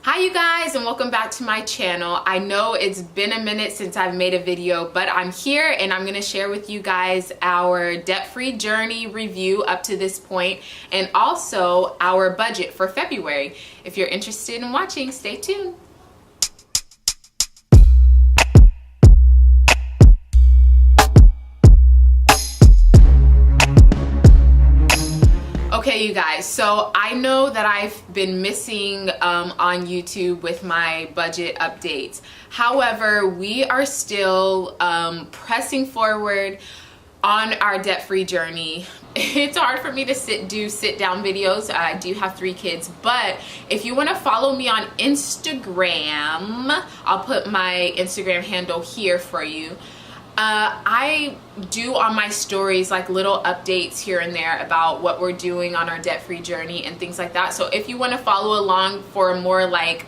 Hi you guys, and welcome back to my channel. I know it's been a minute since I've made a video, but I'm here and I'm going to share with you guys our debt-free journey review up to this point and also our budget for February. If you're interested in watching, stay tuned. Okay, you guys, so I know that I've been missing on YouTube with my budget updates. However, we are still pressing forward on our debt-free journey. It's hard for me to do sit-down videos. I do have 3 kids, but if you want to follow me on Instagram, I'll put my Instagram handle here for you. I do on my stories like little updates here and there about what we're doing on our debt-free journey and things like that. So if you want to follow along for a more like,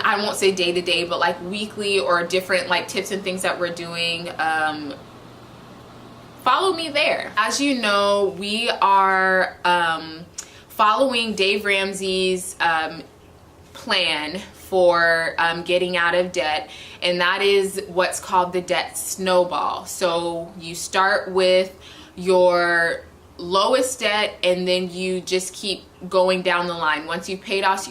I won't say day-to-day, but like weekly or different like tips and things that we're doing, follow me there. As you know, we are following Dave Ramsey's plan for getting out of debt, and that is what's called the debt snowball. So you start with your lowest debt and then you just keep going down the line. Once you've paid off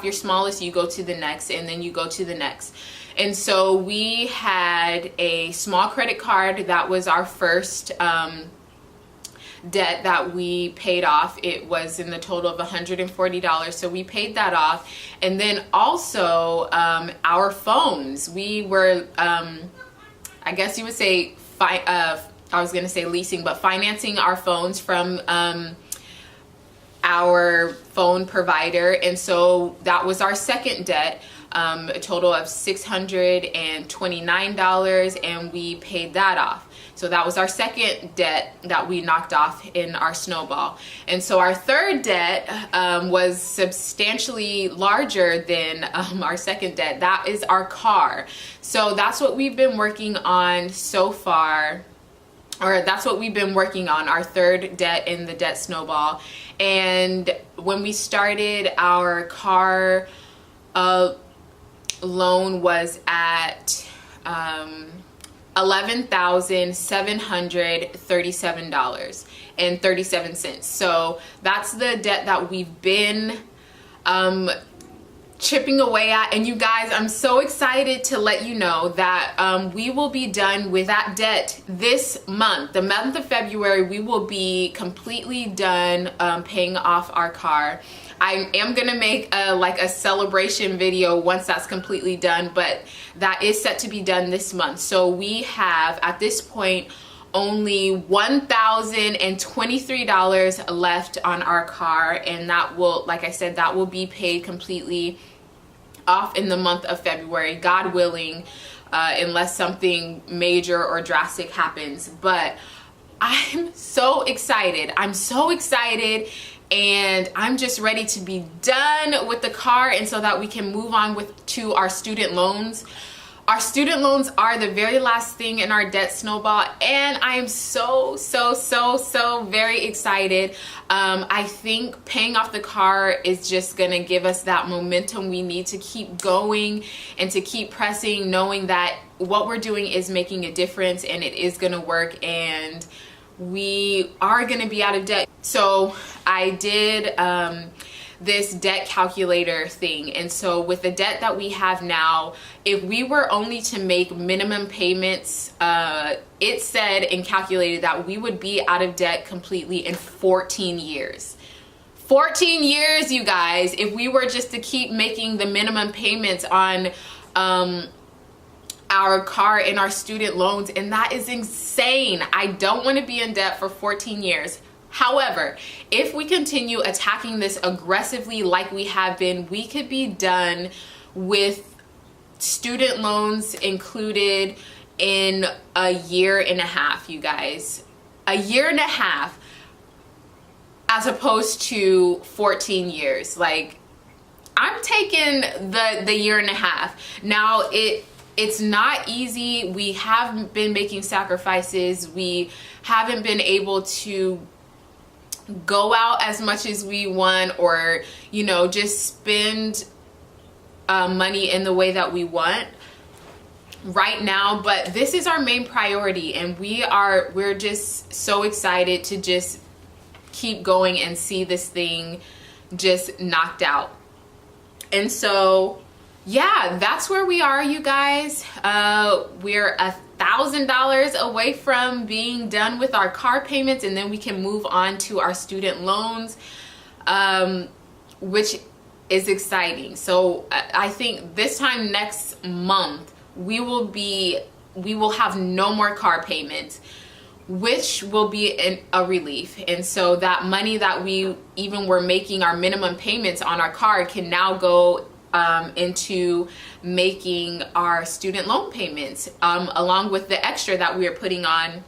your smallest, you go to the next, and then you go to the next. And so we had a small credit card. That was our first debt that we paid off. It was in the total of $140, so we paid that off. And then also our phones, we were I guess you would say I was gonna say leasing, but financing our phones from our phone provider. And so that was our second debt, a total of $629, and we paid that off. So that was our second debt that we knocked off in our snowball. And so our third debt was substantially larger than our second debt. That is our car. So that's what we've been working on so far, or that's what we've been working on, our third debt in the debt snowball. And when we started, our car loan was at $11,737.37. So that's the debt that we've been chipping away at. And you guys, I'm so excited to let you know that we will be done with that debt this month. The month of February, we will be completely done paying off our car. I am gonna make a celebration video once that's completely done, but that is set to be done this month. So we have at this point only $1,023 left on our car, and that will, like I said, that will be paid completely off in the month of February, God willing, unless something major or drastic happens. But I'm so excited. I'm so excited. And I'm just ready to be done with the car, and so that we can move on to our student loans. Our student loans are the very last thing in our debt snowball, and I am so very excited. I think paying off the car is just gonna give us that momentum we need to keep going and to keep pressing, knowing that what we're doing is making a difference and it is gonna work, and we are going to be out of debt. So I did this debt calculator thing, and so with the debt that we have now, if we were only to make minimum payments, it said and calculated that we would be out of debt completely in 14 years. 14 years, you guys, if we were just to keep making the minimum payments on our car and our student loans, and that is insane. I don't want to be in debt for 14 years. However, if we continue attacking this aggressively like we have been, we could be done with student loans included in a year and a half, you guys. A year and a half as opposed to 14 years. Like, I'm taking the year and a half. Now, it's not easy. We have been making sacrifices. We haven't been able to go out as much as we want, or, you know, just spend money in the way that we want right now. But this is our main priority, and we're just so excited to just keep going and see this thing just knocked out. And so yeah, that's where we are, you guys. We're $1,000 away from being done with our car payments, and then we can move on to our student loans, which is exciting. So I think this time next month we will have no more car payments, which will be a relief. And so that money that we even were making our minimum payments on our car can now go into making our student loan payments, along with the extra that we are putting on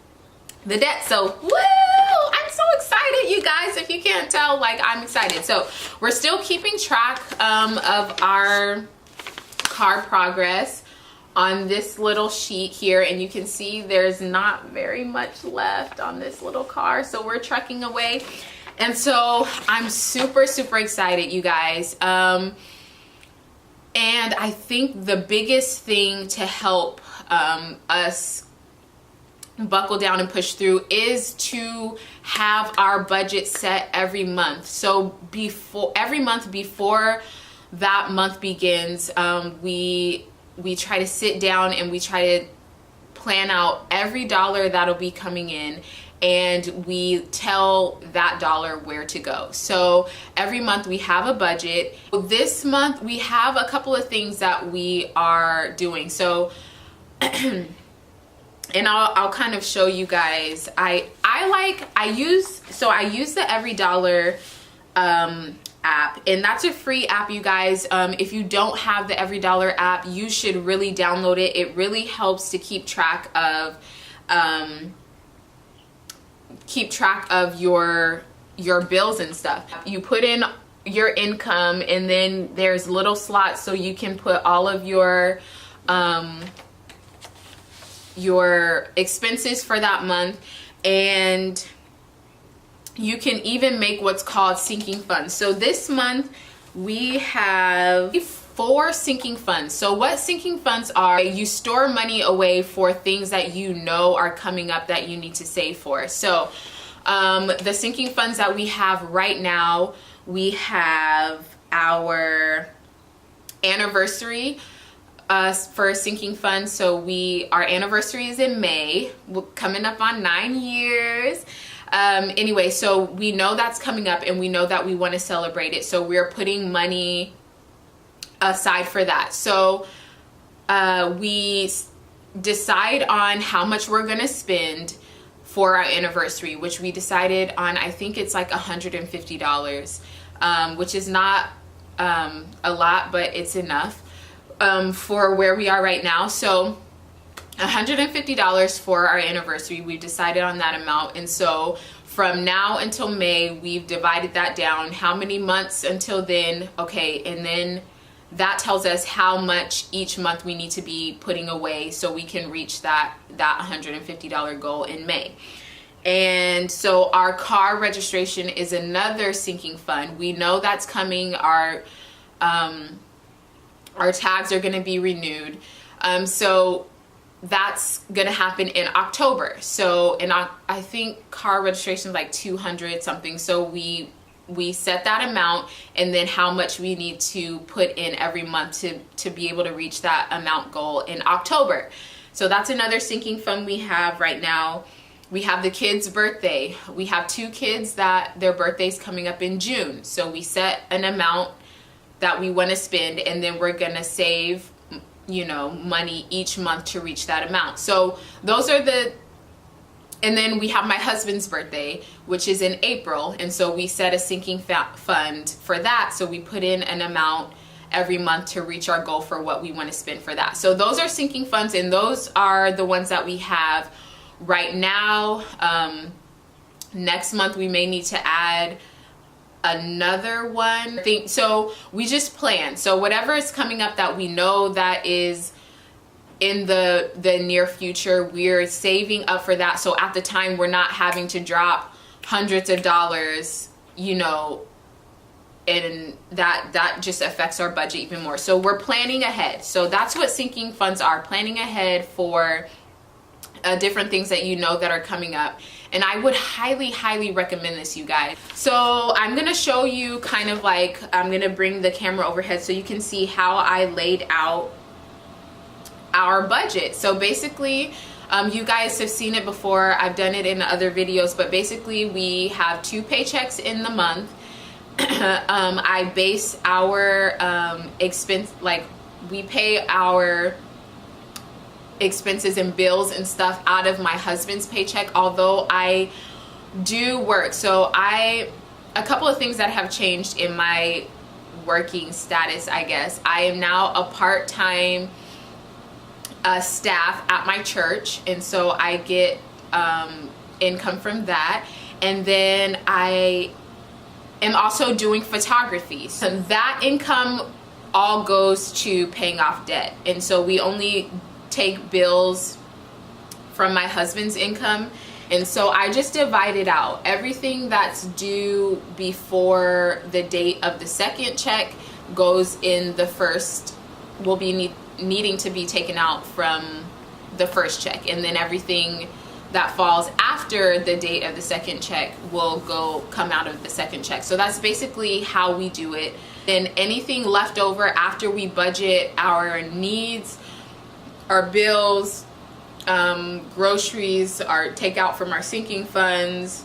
the debt. So woo, I'm so excited, you guys. If you can't tell, like, I'm excited. So we're still keeping track of our car progress on this little sheet here, and you can see there's not very much left on this little car, so we're trucking away. And so I'm super excited, you guys. And I think the biggest thing to help us buckle down and push through is to have our budget set every month. So every month before that month begins, we try to sit down and we try to plan out every dollar that'll be coming in, and we tell that dollar where to go. So every month we have a budget. This month we have a couple of things that we are doing. So and I'll kind of show you guys. I use the Every Dollar app, and that's a free app, you guys. If you don't have the Every Dollar app, you should really download it. It really helps to keep track of your bills and stuff. You put in your income, and then there's little slots so you can put all of your expenses for that month, and you can even make what's called sinking funds. So this month we have 4 sinking funds. So what sinking funds are, you store money away for things that you know are coming up that you need to save for. So the sinking funds that we have right now, we have our anniversary for a sinking fund. So our anniversary is in May. We're coming up on 9 years. Anyway, so we know that's coming up, and we know that we want to celebrate it. So we're putting money aside for that. So we decide on how much we're going to spend for our anniversary, which we decided on, I think it's like $150, which is not a lot, but it's enough for where we are right now. So $150 for our anniversary. We've decided on that amount. And so from now until May, we've divided that down. How many months until then? Okay, and then that tells us how much each month we need to be putting away so we can reach that $150 goal in May. And so our car registration is another sinking fund. We know that's coming. Our tags are going to be renewed. So that's going to happen in October. So I think car registration is like 200 something. So we set that amount, and then how much we need to put in every month to be able to reach that amount goal in October. So that's another sinking fund we have right now. We have the kids' birthday. We have 2 kids that their birthday's coming up in June. So we set an amount that we want to spend, and then we're going to save, money each month to reach that amount. So those are and then we have my husband's birthday, which is in April. And so we set a sinking fund for that. So we put in an amount every month to reach our goal for what we want to spend for that. So those are sinking funds, and those are the ones that we have right now. Next month we may need to add another one. So we just plan. So whatever is coming up that we know that is in the near future, we're saving up for that. So at the time, we're not having to drop hundreds of dollars, you know, and that just affects our budget even more. So we're planning ahead. So that's what sinking funds are, planning ahead for different things that you know that are coming up. And I would highly recommend this, you guys. So I'm gonna show you kind of like, I'm gonna bring the camera overhead so you can see how I laid out our budget. So basically, you guys have seen it before, I've done it in other videos, but basically we have 2 paychecks in the month. I base our expense, like we pay our expenses and bills and stuff out of my husband's paycheck, although I do work. So a couple of things that have changed in my working status, I guess. I am now a part-time staff at my church, and so I get income from that. And then I am also doing photography, so that income all goes to paying off debt. And so we only take bills from my husband's income, and so I just divide it out. Everything that's due before the date of the second check goes in the first, will be needing to be taken out from the first check, and then everything that falls after the date of the second check will come out of the second check. So that's basically how we do it. Then anything left over after we budget our needs, our bills, groceries, our takeout from our sinking funds,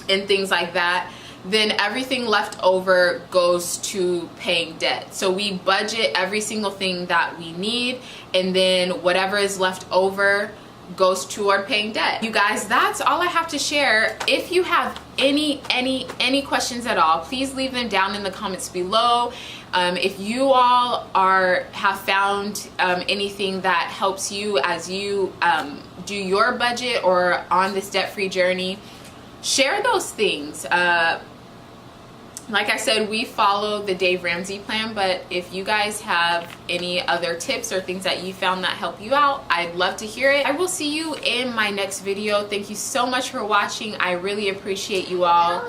and things like that, then everything left over goes to paying debt. So we budget every single thing that we need, and then whatever is left over goes toward paying debt. You guys, that's all I have to share. If you have any questions at all, please leave them down in the comments below. If you all have found anything that helps you as you do your budget or on this debt-free journey, share those things. Like I said, we follow the Dave Ramsey plan, but if you guys have any other tips or things that you found that help you out, I'd love to hear it. I will see you in my next video. Thank you so much for watching. I really appreciate you all.